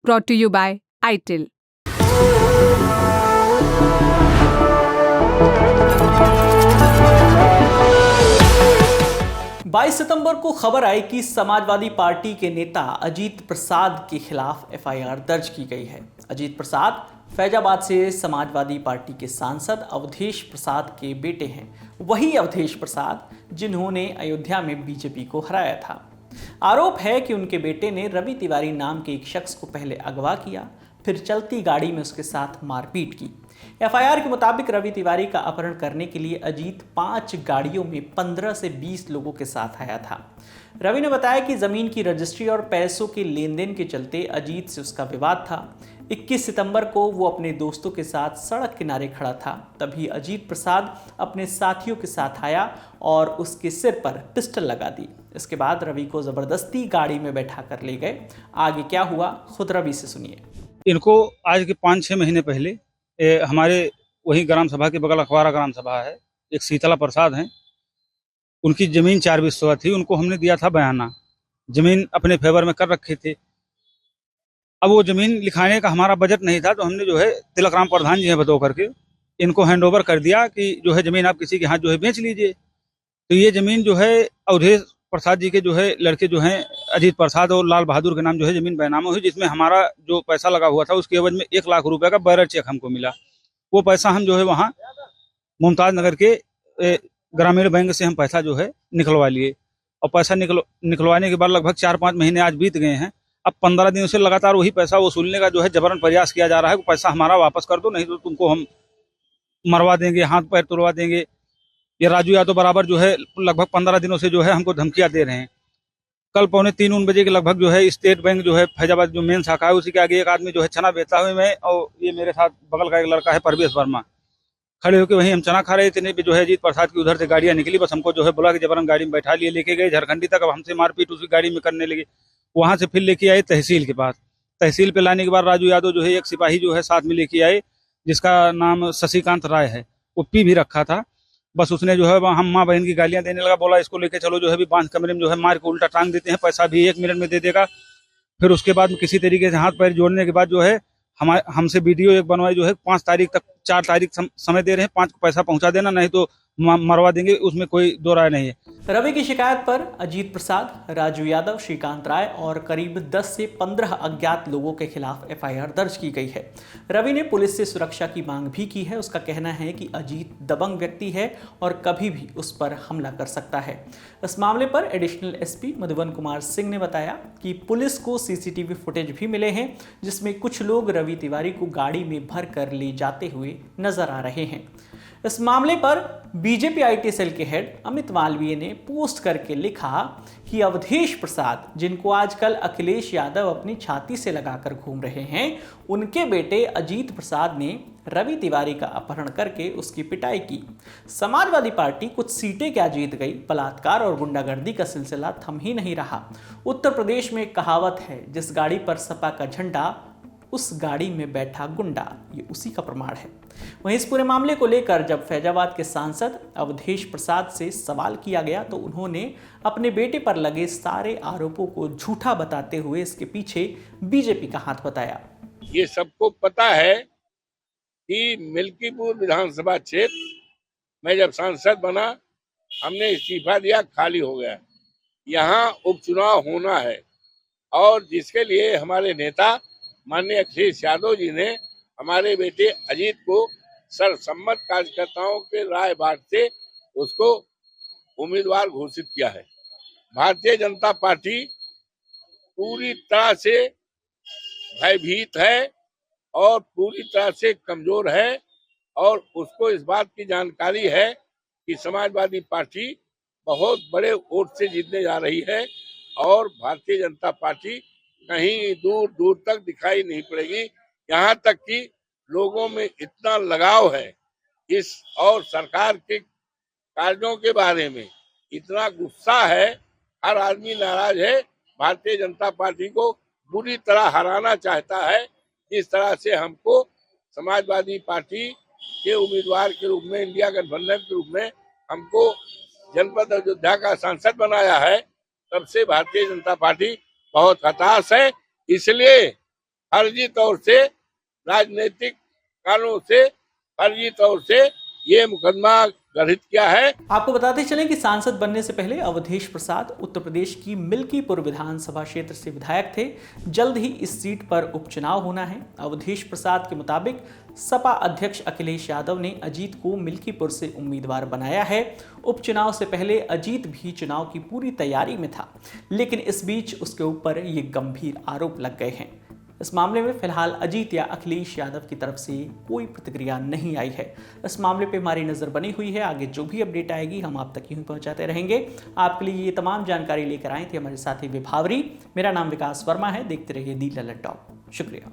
brought to you by ITIL. बाईस सितंबर को खबर आई कि समाजवादी पार्टी के नेता अजीत प्रसाद के खिलाफ एफआईआर दर्ज की गई है। अजीत प्रसाद फैजाबाद से समाजवादी पार्टी के सांसद अवधेश प्रसाद के बेटे हैं। वही अवधेश प्रसाद जिन्होंने अयोध्या में बीजेपी को हराया था। आरोप है कि उनके बेटे ने रवि तिवारी नाम के एक शख्स को पहले अगवा किया, फिर चलती गाड़ी में उसके साथ मारपीट की। एफआईआर के मुताबिक रवि तिवारी का अपहरण करने के लिए अजीत 5 गाड़ियों में 15 से 20 लोगों के साथ आया था। रवि ने बताया कि जमीन की रजिस्ट्री और पैसों के लेन देन के चलते अजीत से उसका विवाद था। 21 सितंबर को वो अपने दोस्तों के साथ सड़क किनारे खड़ा था, तभी अजीत प्रसाद अपने साथियों के साथ आया और उसके सिर पर पिस्टल लगा दी। इसके बाद रवि को जबरदस्ती गाड़ी में बैठा कर ले गए। आगे क्या हुआ, खुद रवि से सुनिए। इनको आज के 5-6 महीने पहले हमारे वही ग्राम सभा के बगल अखबारा ग्राम सभा है, एक शीतला प्रसाद हैं, उनकी जमीन 4 बिस्वा थी। उनको हमने दिया था बयाना, जमीन अपने फेवर में कर रखे थे। अब वो जमीन लिखाने का हमारा बजट नहीं था, तो हमने जो है तिलकराम प्रधान जी हैं बतो करके इनको हैंडओवर कर दिया कि जो है जमीन आप किसी के हाथ जो है बेच लीजिए। तो ये जमीन जो है अवधेश प्रसाद जी के जो है लड़के जो हैं अजीत प्रसाद और लाल बहादुर के नाम जो है जमीन बैनामा हुई, जिसमें हमारा जो पैसा लगा हुआ था उसके एवज में 1 लाख रुपए का बैरर चेक हमको मिला। वो पैसा हम जो है वहाँ मुमताज नगर के ग्रामीण बैंक से हम पैसा जो है निकलवा लिए, और पैसा निकलवाने के बाद लगभग 4-5 महीने आज बीत गए हैं। अब 15 दिनों से लगातार वही पैसा वसूलने का जो है जबरन प्रयास किया जा रहा है। पैसा हमारा वापस कर दो, नहीं तो तुमको हम मरवा देंगे, हाथ पैर तोड़वा देंगे। ये राजू यादव बराबर जो है लगभग 15 दिनों से जो है हमको धमकियां दे रहे हैं। कल 2:45 बजे के लगभग जो है स्टेट बैंक जो है फैजाबाद जो मेन शाखा है उसी के आगे एक आदमी जो है चना बेचता हुए मैं और ये मेरे साथ बगल का एक लड़का है परवेश वर्मा खड़े होकर वहीं हम चना खा रहे थे। नहीं जो है अजीत प्रसाद की उधर से गाड़ियां निकली, बस हमको जो है बोला कि जबरन गाड़ी में बैठा लिए, लेके गए झारखंडी तक। अब हमसे मारपीट उसी गाड़ी में करने लगे। वहां से फिर लेके आए तहसील के पास। तहसील पे लाने के बाद राजू यादव जो है एक सिपाही जो है साथ में लेके आए, जिसका नाम शशिकांत राय है, वो पी भी रखा था। बस उसने जो है हम माँ बहन की गालियां देने लगा, बोला इसको लेके चलो जो है भी 5 कमरे में जो है मार के उल्टा टांग देते हैं, पैसा भी 1 मिनट में दे देगा। फिर उसके बाद किसी तरीके से हाथ पैर जोड़ने के बाद जो है हमसे वीडियो एक बनवाई जो है 5 तारीख तक 4 तारीख समय दे रहे हैं, 5 को पैसा पहुंचा देना, नहीं तो मरवा देंगे, उसमें कोई दो राय नहीं है। रवि की शिकायत पर अजीत प्रसाद, राजू यादव, श्रीकांत राय और करीब 10 से 15 अज्ञात लोगों के खिलाफ एफआईआर दर्ज की गई है। रवि ने पुलिस से सुरक्षा की मांग भी की है। उसका कहना है कि अजीत दबंग व्यक्ति है और कभी भी उस पर हमला कर सकता है। इस मामले पर एडिशनल एसपी मधुबन कुमार सिंह ने बताया कि पुलिस को सीसीटीवी फुटेज भी मिले हैं, जिसमें कुछ लोग रवि तिवारी को गाड़ी में भर कर ले जाते हुए नजर आ रहे हैं। इस मामले पर बीजेपी आईटी सेल के हेड अमित मालवीय ने पोस्ट करके लिखा कि अवधेश प्रसाद, जिनको आजकल अखिलेश यादव अपनी छाती से लगाकर घूम रहे हैं, उनके बेटे अजीत प्रसाद ने रवि तिवारी का अपहरण करके उसकी पिटाई की। समाजवादी पार्टी कुछ सीटें क्या जीत गई, बलात्कार और गुंडागर्दी का सिलसिला थम ही नहीं रहा। उत्तर प्रदेश में एक कहावत है, जिस गाड़ी पर सपा का झंडा उस गाड़ी में बैठा गुंडा, ये उसी का प्रमाण है। वहीं इस पूरे मामले को लेकर जब फैजाबाद के सांसद अवधेश प्रसाद से सवाल किया गया तो उन्होंने अपने बेटे पर लगे सारे आरोपों को झूठा बताते हुए इसके पीछे बीजेपी का हाथ बताया। ये सबको पता है कि मिल्कीपुर विधानसभा क्षेत्र में जब सांसद बना, हमने इस्तीफा दिया, खाली हो गया। यहाँ उपचुनाव होना है और जिसके लिए हमारे नेता माननीय अखिलेश यादव जी ने हमारे बेटे अजीत को सर्वसम्मत कार्यकर्ताओं के राय बांट से उसको उम्मीदवार घोषित किया है। भारतीय जनता पार्टी पूरी तरह से भयभीत है और पूरी तरह से कमजोर है और उसको इस बात की जानकारी है कि समाजवादी पार्टी बहुत बड़े वोट से जीतने जा रही है और भारतीय जनता पार्टी कहीं दूर दूर तक दिखाई नहीं पड़ेगी। यहाँ तक कि लोगों में इतना लगाव है इस और सरकार के कार्यों के बारे में इतना गुस्सा है, हर आदमी नाराज है। भारतीय जनता पार्टी को बुरी तरह हराना चाहता है। जिस तरह से हमको समाजवादी पार्टी के उम्मीदवार के रूप में, इंडिया गठबंधन के रूप में हमको जनपद अयोध्या का सांसद बनाया है, तब से भारतीय जनता पार्टी बहुत हताश है। इसलिए फर्जी तौर से, राजनीतिक कारणों से फर्जी तौर से ये मुकदमा गठित किया है। आपको बताते चलें कि सांसद बनने से पहले अवधेश प्रसाद उत्तर प्रदेश की मिल्कीपुर विधानसभा क्षेत्र से विधायक थे। जल्द ही इस सीट पर उपचुनाव होना है। अवधेश प्रसाद के मुताबिक सपा अध्यक्ष अखिलेश यादव ने अजीत को मिल्कीपुर से उम्मीदवार बनाया है। उपचुनाव से पहले अजीत भी चुनाव की पूरी तैयारी में था, लेकिन इस बीच उसके ऊपर ये गंभीर आरोप लग गए हैं। इस मामले में फिलहाल अजीत या अखिलेश यादव की तरफ से कोई प्रतिक्रिया नहीं आई है। इस मामले पे हमारी नज़र बनी हुई है। आगे जो भी अपडेट आएगी हम आप तक यूं पहुंचाते रहेंगे। आपके लिए ये तमाम जानकारी लेकर आए थे हमारे साथी विभावरी। मेरा नाम विकास वर्मा है। देखते रहिए दी ललन टॉप। शुक्रिया।